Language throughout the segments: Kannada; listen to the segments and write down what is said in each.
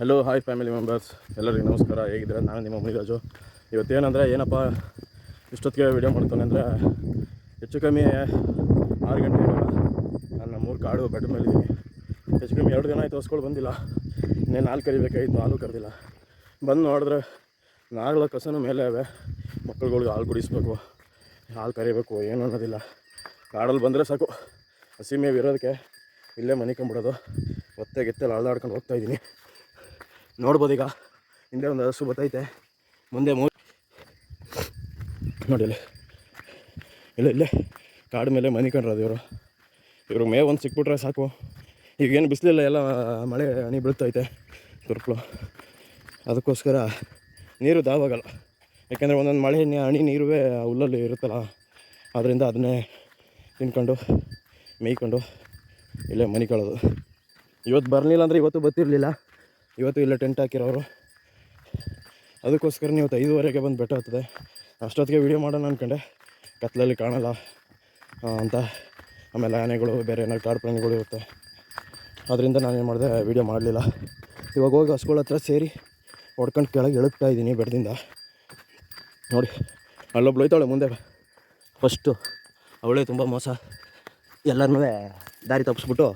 ಹಲೋ ಹಾಯ್ ಫ್ಯಾಮಿಲಿ ಮೆಂಬರ್ಸ್, ಎಲ್ಲರಿಗೂ ನಮಸ್ಕಾರ. ಹೇಗಿದ್ದಾರೆ? ನಾನು ನಿಮ್ಮ ಮುನಿರಾಜು. ಇವತ್ತೇನಂದರೆ ಏನಪ್ಪ ಇಷ್ಟೊತ್ತಿಗೆ ವೀಡಿಯೋ ಮಾಡ್ತಾನೆ ಅಂದರೆ ಹೆಚ್ಚು ಕಮ್ಮಿ 6 ಗಂಟೆ ಇವಾಗ ನಾನು ನಮ್ಮೂರು ಕಾಡು ಬೆಟ್ಟ ಮೇಲಿದ್ದೀನಿ. ಹೆಚ್ಚು ಕಮ್ಮಿ 2 ದಿನ ಆಯಿತು ಹೊಸ್ಕೊಂಡು ಬಂದಿಲ್ಲ. ಇನ್ನೇನು ಹಾಲು ಕರಿಬೇಕಾಗಿತ್ತು, ಹಾಲು ಕರೆದಿಲ್ಲ. ಬಂದು ನೋಡಿದ್ರೆ ನಾಗಳ ಕಸನ ಮೇಲೆ ಅವೆ. ಮಕ್ಕಳುಗಳಿಗೆ ಹಾಲು ಕುಡಿಸ್ಬೇಕು, ಹಾಲು ಕರಿಬೇಕು, ಏನು ಅನ್ನೋದಿಲ್ಲ. ಕಾಡಲ್ಲಿ ಬಂದರೆ ಸಾಕು, ಹಸಿ ಮೇವು ಇರೋದಕ್ಕೆ ಇಲ್ಲೇ ಮನಿಕೊಂಬಿಡೋದು. ಒತ್ತೆಗೆತ್ತೆಲ್ಲ ಅಳ್ದಾಡ್ಕೊಂಡು ಹೋಗ್ತಾಯಿದ್ದೀನಿ. ನೋಡ್ಬೋದು, ಈಗ ಹಿಂದೆ ಒಂದು ಹಸು ಬತ್ತೈತೆ, ಮುಂದೆ ನೋಡಿ ಇಲ್ಲೇ ಕಾಡು ಮೇಲೆ ಮನಿಕೊಂಡ್ರದು ಇವ್ರಿಗೆ ಮೇವು ಒಂದು ಸಿಕ್ಬಿಟ್ರೆ ಸಾಕು. ಈಗೇನು ಬಿಸಿಲಿಲ್ಲ, ಎಲ್ಲ ಮಳೆ ಹನಿ ಬೀಳ್ತೈತೆ ತುರ್ಪಲು. ಅದಕ್ಕೋಸ್ಕರ ನೀರು ದಾವಾಗಲ್ಲ, ಯಾಕೆಂದರೆ ಒಂದೊಂದು ಮಳೆ ಹನಿ ನೀರುವೇ ಹುಲ್ಲಲ್ಲಿ ಇರುತ್ತಲ್ಲ, ಆದ್ದರಿಂದ ಅದನ್ನೇ ತಿನ್ಕೊಂಡು ಮೇಯ್ಕೊಂಡು ಇಲ್ಲೇ ಮನಿಕೊಳ್ಳೋದು. ಇವತ್ತು ಬರಲಿಲ್ಲ ಅಂದರೆ ಇವತ್ತು ಬರ್ತಿರಲಿಲ್ಲ. ಇವತ್ತು ಇಲ್ಲೇ ಟೆಂಟ್ ಹಾಕಿರೋರು. ಅದಕ್ಕೋಸ್ಕರ ಇವತ್ತು 5:30ಗೆ ಬಂದು ಬೆಟ್ಟ ಹತ್ತದೆ. ಅಷ್ಟೊತ್ತಿಗೆ ವೀಡಿಯೋ ಮಾಡೋಣ ಅಂದ್ಕೊಂಡೆ, ಕತ್ತಲಲ್ಲಿ ಕಾಣಲ್ಲ ಅಂತ. ಆಮೇಲೆ ಆನೆಗಳು, ಬೇರೆ ಏನಾದ್ರು ಕಾಡು ಪ್ರಾಣಿಗಳು ಇರುತ್ತೆ, ಅದರಿಂದ ನಾನೇನು ಮಾಡಿದೆ, ವೀಡಿಯೋ ಮಾಡಲಿಲ್ಲ. ಇವಾಗ ಹೋಗಿ ಹಸ್ಗಳ ಹತ್ರ ಸೇರಿ ಹೊಡ್ಕೊಂಡು ಕೆಳಗೆ ಎಳುತ್ತಾ ಇದ್ದೀನಿ ಬೆಟ್ಟದಿಂದ. ನೋಡಿ, ಅಲ್ಲೊಬ್ಳು ಹೋಯ್ತಾಳೆ ಮುಂದೆ. ಫಸ್ಟು ಅವಳೇ ತುಂಬ ಮೋಸ, ಎಲ್ಲರನ್ನೂ ದಾರಿ ತಪ್ಪಿಸ್ಬಿಟ್ಟು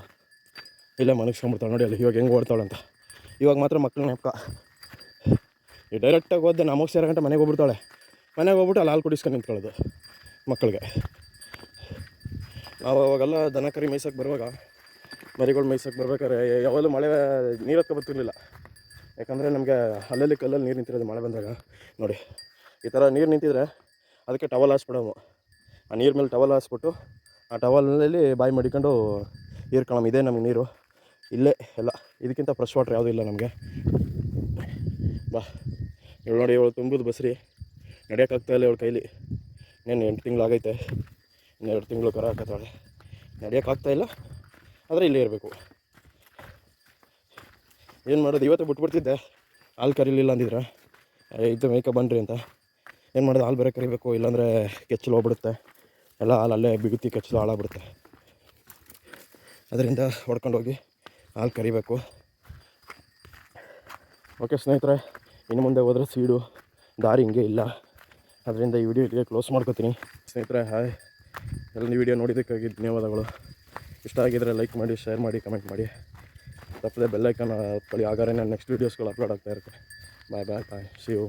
ಇಲ್ಲೇ ಮನಗಿಸ್ಕೊಂಡ್ಬಿಡ್ತಾಳೆ. ನೋಡಿ ಅಲ್ಲಿ ಇವಾಗ ಹೆಂಗೆ ಓಡ್ತಾಳೆ. ಇವಾಗ ಮಾತ್ರ ಮಕ್ಕಳು ನೆಪಕ ಈ ಡೈರೆಕ್ಟಾಗಿ ಹೋದೆ ನಮಗೆ ಸೇರೋ ಗಂಟೆ ಮನೆಗೆ ಹೋಗ್ಬಿಡ್ತಾಳೆ. ಮನೆಗೆ ಹೋಗ್ಬಿಟ್ಟು ಅಲ್ಲಿ ಹಾಲು ಕುಡಿಸ್ಕೊಂಡು ನಿಂತ್ಕೊಳ್ಳೋದು ಮಕ್ಕಳಿಗೆ. ನಾವು ಅವಾಗೆಲ್ಲ ದನ ಕರಿ ಮೇಯ್ಸೋಕ್ಕೆ ಬರುವಾಗ, ಮರಿಗಳು ಮೇಯ್ಸೋಕ್ಕೆ ಬರ್ಬೇಕಾದ್ರೆ ಯಾವಾಗಲೂ ಮಳೆ ನೀರು ಹತ್ಕೊ ಬರ್ತಿರ್ಲಿಲ್ಲ. ಯಾಕಂದರೆ ನಮಗೆ ಅಲ್ಲಲ್ಲಿ ಕಲ್ಲಲ್ಲಿ ನೀರು ನಿಂತಿರೋದು ಮಳೆ ಬಂದಾಗ. ನೋಡಿ ಈ ಥರ ನೀರು ನಿಂತಿದ್ರೆ ಅದಕ್ಕೆ ಟವಲ್ ಹಾಸ್ಬಿಡೋವು. ಆ ನೀರು ಮೇಲೆ ಟವಲ್ ಹಾಸ್ಬಿಟ್ಟು ಆ ಟವಲ್ನಲ್ಲಿ ಬಾಯಿ ಮಡಿಕೊಂಡು ಹೀರ್ಕೊಳ್ಳೋಣ. ಇದೇ ನಮಗೆ ನೀರು ಇಲ್ಲೇ ಎಲ್ಲ. ಇದಕ್ಕಿಂತ ಫ್ರೆಶ್ ವಾಟ್ರ್ ಯಾವುದೂ ಇಲ್ಲ ನಮಗೆ. ಬಾ, ಇವಳು ನೋಡಿ, ಇವಳು ತುಂಬೋದು ಬಸ್ರಿ, ನಡೆಯೋಕ್ಕಾಗ್ತಾಯಿಲ್ಲ ಇವಳು ಕೈಲಿ. ಇನ್ನೇನು 8 ತಿಂಗಳು ಆಗೈತೆ, ಇನ್ನು 2 ತಿಂಗಳು ಕರ ಹಾಕತ್ತಾಳೆ. ನಡೆಯೋಕ್ಕಾಗ್ತಾಯಿಲ್ಲ, ಆದರೆ ಇಲ್ಲೇ ಇರಬೇಕು. ಏನು ಮಾಡೋದು, ಇವತ್ತು ಬಿಟ್ಬಿಡ್ತಿದ್ದೆ ಹಾಲು ಕರೀಲಿಲ್ಲ ಅಂದಿದ್ರೆ. ಇದು ಮೇಯ್ಕ ಬನ್ನಿರಿ ಅಂತ. ಏನು ಮಾಡೋದು, ಹಾಲು ಬೇರೆ ಕರಿಬೇಕು, ಇಲ್ಲಾಂದರೆ ಕೆಚ್ಚಲು ಹೋಗ್ಬಿಡುತ್ತೆ. ಎಲ್ಲ ಹಾಲು ಅಲ್ಲೇ ಬಿಗುತ್ತಿ ಕೆಚ್ಚಲು ಹಾಳಾಗ್ಬಿಡುತ್ತೆ. ಅದರಿಂದ ಹೊಡ್ಕೊಂಡೋಗಿ ಹಾಲು ಕರಿಬೇಕು. ಓಕೆ ಸ್ನೇಹಿತರೆ, ಇನ್ನು ಮುಂದೆ ಹೋದರೆ ಸೀಡು ದಾರಿ ಹಿಂಗೆ ಇಲ್ಲ. ಅದರಿಂದ ಈ ವಿಡಿಯೋ ಇಲ್ಲಿಗೆ ಕ್ಲೋಸ್ ಮಾಡ್ಕೋತೀನಿ. ಸ್ನೇಹಿತರೆ ಹಾಯ್, ಎಲ್ಲ ಈ ವಿಡಿಯೋ ನೋಡಿದ್ದಕ್ಕಾಗಿ ಧನ್ಯವಾದಗಳು. ಇಷ್ಟ ಆಗಿದ್ದರೆ ಲೈಕ್ ಮಾಡಿ, ಶೇರ್ ಮಾಡಿ, ಕಮೆಂಟ್ ಮಾಡಿ. ತಪ್ಪದೆ ಬೆಲ್ಲೈಕನ್ ಒತ್ಕೊಳ್ಳಿ, ಆಗಾರೆ ನಾನು ನೆಕ್ಸ್ಟ್ ವೀಡಿಯೋಸ್ಗಳು ಅಪ್ಲೋಡ್ ಆಗ್ತಾ ಇರುತ್ತೆ. ಬಾಯ್ ಬಾಯ್ ಬಾಯ್, ಸಿ ಯು.